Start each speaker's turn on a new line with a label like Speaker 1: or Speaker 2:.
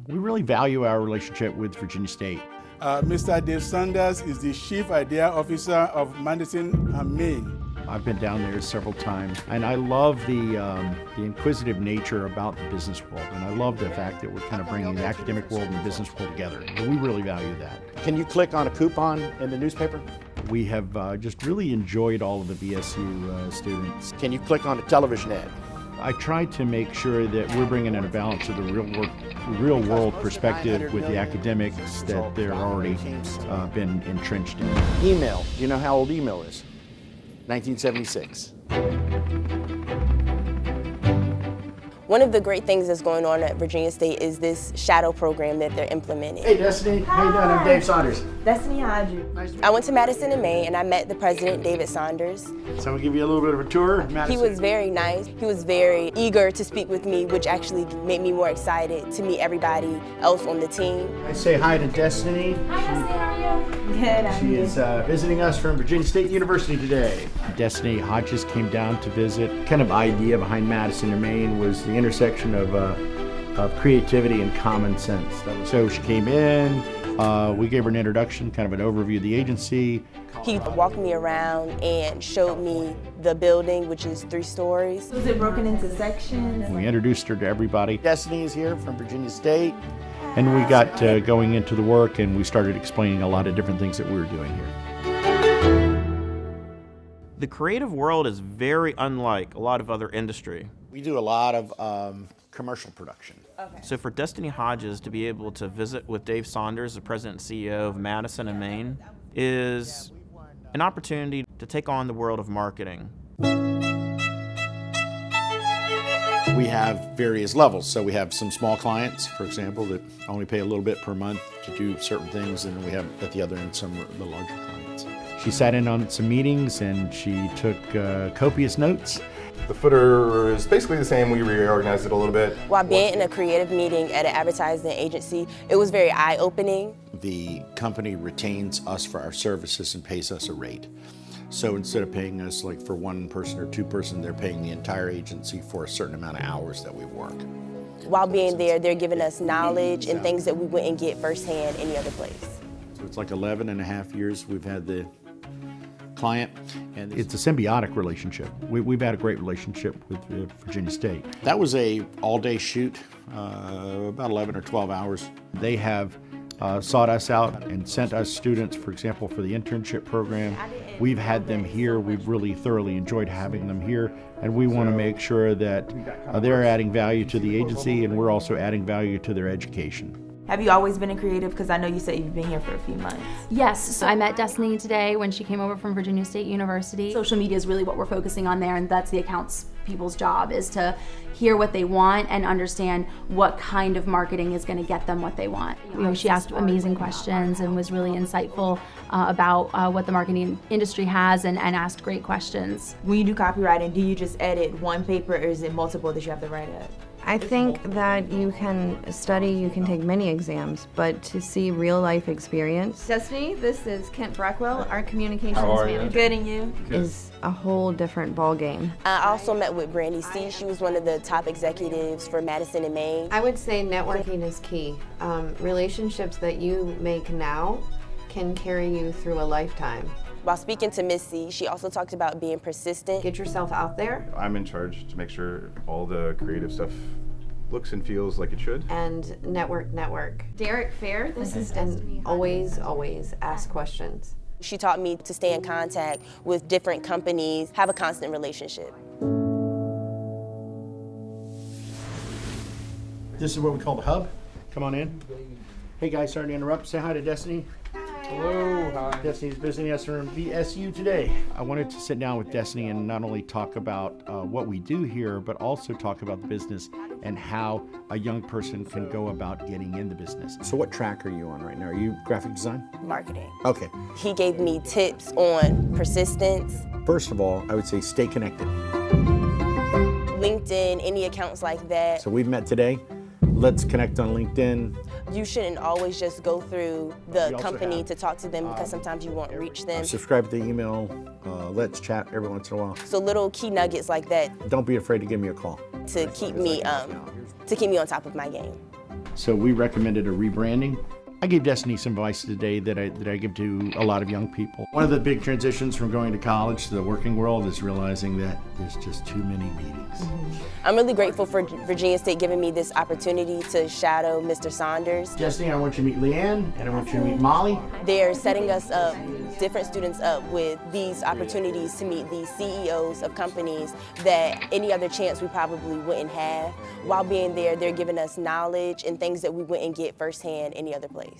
Speaker 1: We really value our relationship with Virginia State.
Speaker 2: Mr. Dave Sanders is the Chief Idea Officer of Madison and Maine.
Speaker 1: I've been down there several times, and I love the inquisitive nature about the business world, and I love the fact that we're kind of bringing the academic world and the business world together. And we really value that.
Speaker 3: Can you click on a coupon in the newspaper?
Speaker 1: We have just really enjoyed all of the VSU students.
Speaker 3: Can you click on a television ad?
Speaker 1: I try to make sure that we're bringing in a balance of the real world perspective with the academics that they're already been entrenched in.
Speaker 3: Email. Do you know how old email is? 1976.
Speaker 4: One of the great things that's going on at Virginia State is this shadow program that they're implementing.
Speaker 3: Hey Destiny, how you doing? I'm Dave Saunders.
Speaker 5: Destiny, how'd you?
Speaker 4: I went to Madison in Maine and I met the president, David Saunders.
Speaker 3: So I'm gonna give you a little bit of a tour of Madison.
Speaker 4: He was very nice. He was very eager to speak with me, which actually made me more excited to meet everybody else on the team.
Speaker 3: I say hi to Destiny.
Speaker 5: Hi, Destiny, how are you? Good,
Speaker 3: She is visiting us from Virginia State University today.
Speaker 1: Destiny Hodges came down to visit. Kind of idea behind Madison and Maine was the intersection of creativity and common sense. So she came in, we gave her an introduction, kind of an overview of the agency.
Speaker 4: He walked me around and showed me the building, which is 3 stories.
Speaker 5: Was it broken into sections?
Speaker 1: We introduced her to everybody.
Speaker 3: Destiny is here from Virginia State.
Speaker 1: And we got going into the work, and we started explaining a lot of different things that we were doing here.
Speaker 6: The creative world is very unlike a lot of other industry.
Speaker 3: We do a lot of commercial production.
Speaker 4: Okay.
Speaker 6: So for Destiny Hodges to be able to visit with Dave Saunders, the president and CEO of Madison and Maine, is an opportunity to take on the world of marketing.
Speaker 3: We have various levels. So we have some small clients, for example, that only pay a little bit per month to do certain things, and then we have at the other end some of the larger clients.
Speaker 1: She sat in on some meetings and she took copious notes.
Speaker 7: The footer is basically the same. We reorganized it a little bit.
Speaker 4: While being in a creative meeting at an advertising agency, it was very eye-opening.
Speaker 3: The company retains us for our services and pays us a rate. So instead of paying us like for 1 person or 2 person, they're paying the entire agency for a certain amount of hours that we work.
Speaker 4: While being there, they're giving us knowledge and things that we wouldn't get firsthand any other place.
Speaker 3: So it's like 11 and a half years we've had the client. And
Speaker 1: It's a symbiotic relationship. We've had a great relationship with Virginia State.
Speaker 3: that was a all-day shoot, about 11 or 12 hours.
Speaker 1: They have sought us out and sent us students, for example, for the internship program. We've had them here. We've really thoroughly enjoyed having them here, and we want to make sure that they're adding value to the agency and we're also adding value to their education.
Speaker 5: Have you always been a creative? Because I know you said you've been here for a few months.
Speaker 8: Yes, so I met Destiny today when she came over from Virginia State University.
Speaker 9: Social media is really what we're focusing on there, and that's the accounts people's job, is to hear what they want and understand what kind of marketing is going to get them what they want.
Speaker 8: You know, she asked amazing questions and was really insightful about what the marketing industry has and asked great questions.
Speaker 5: When you do copywriting, do you just edit one paper or is it multiple that you have to write up?
Speaker 10: I think that you can study, you can take many exams, but to see real life experience. Destiny, this is Kent Brackwell, our communications manager.
Speaker 5: Good, and you?
Speaker 10: Is a whole different ball game.
Speaker 4: I also met with Brandy C. She was one of the top executives for Madison and Maine.
Speaker 10: I would say networking is key. Relationships that you make now can carry you through a lifetime.
Speaker 4: While speaking to Miss C, she also talked about being persistent.
Speaker 10: Get yourself out there.
Speaker 7: I'm in charge to make sure all the creative stuff looks and feels like it should.
Speaker 10: And network. Derek Fair, this is Destiny. And always ask questions.
Speaker 4: She taught me to stay in contact with different companies, have a constant relationship.
Speaker 3: This is what we call the hub. Come on in. Hey guys, sorry to interrupt. Say hi to Destiny.
Speaker 7: Hello, hi.
Speaker 3: Destiny's visiting us from VSU today.
Speaker 1: I wanted to sit down with Destiny and not only talk about what we do here, but also talk about the business and how a young person can go about getting in the business.
Speaker 3: So what track are you on right now? Are you graphic design?
Speaker 4: Marketing.
Speaker 3: Okay.
Speaker 4: He gave me tips on persistence,
Speaker 3: First of all, I would say stay connected.
Speaker 4: LinkedIn, any accounts like that.
Speaker 3: So we've met today. Let's connect on LinkedIn.
Speaker 4: You shouldn't always just go through the
Speaker 3: We also
Speaker 4: company
Speaker 3: have,
Speaker 4: to talk to them because sometimes you won't reach them.
Speaker 3: Subscribe to the email. Let's chat every once in a while.
Speaker 4: So little key nuggets like that
Speaker 3: Don't be afraid to give me a call.
Speaker 4: to keep me on top of my game.
Speaker 1: So we recommended a rebranding. I gave Destiny some advice today that I give to a lot of young people. One of the big transitions from going to college to the working world is realizing that there's just too many meetings.
Speaker 4: I'm really grateful for Virginia State giving me this opportunity to shadow Mr. Saunders.
Speaker 1: Destiny, I want you to meet Leanne, and I want you to meet Molly.
Speaker 4: They're setting us up, different students up, with these opportunities to meet these CEOs of companies that any other chance we probably wouldn't have. While being there, they're giving us knowledge and things that we wouldn't get firsthand any other place.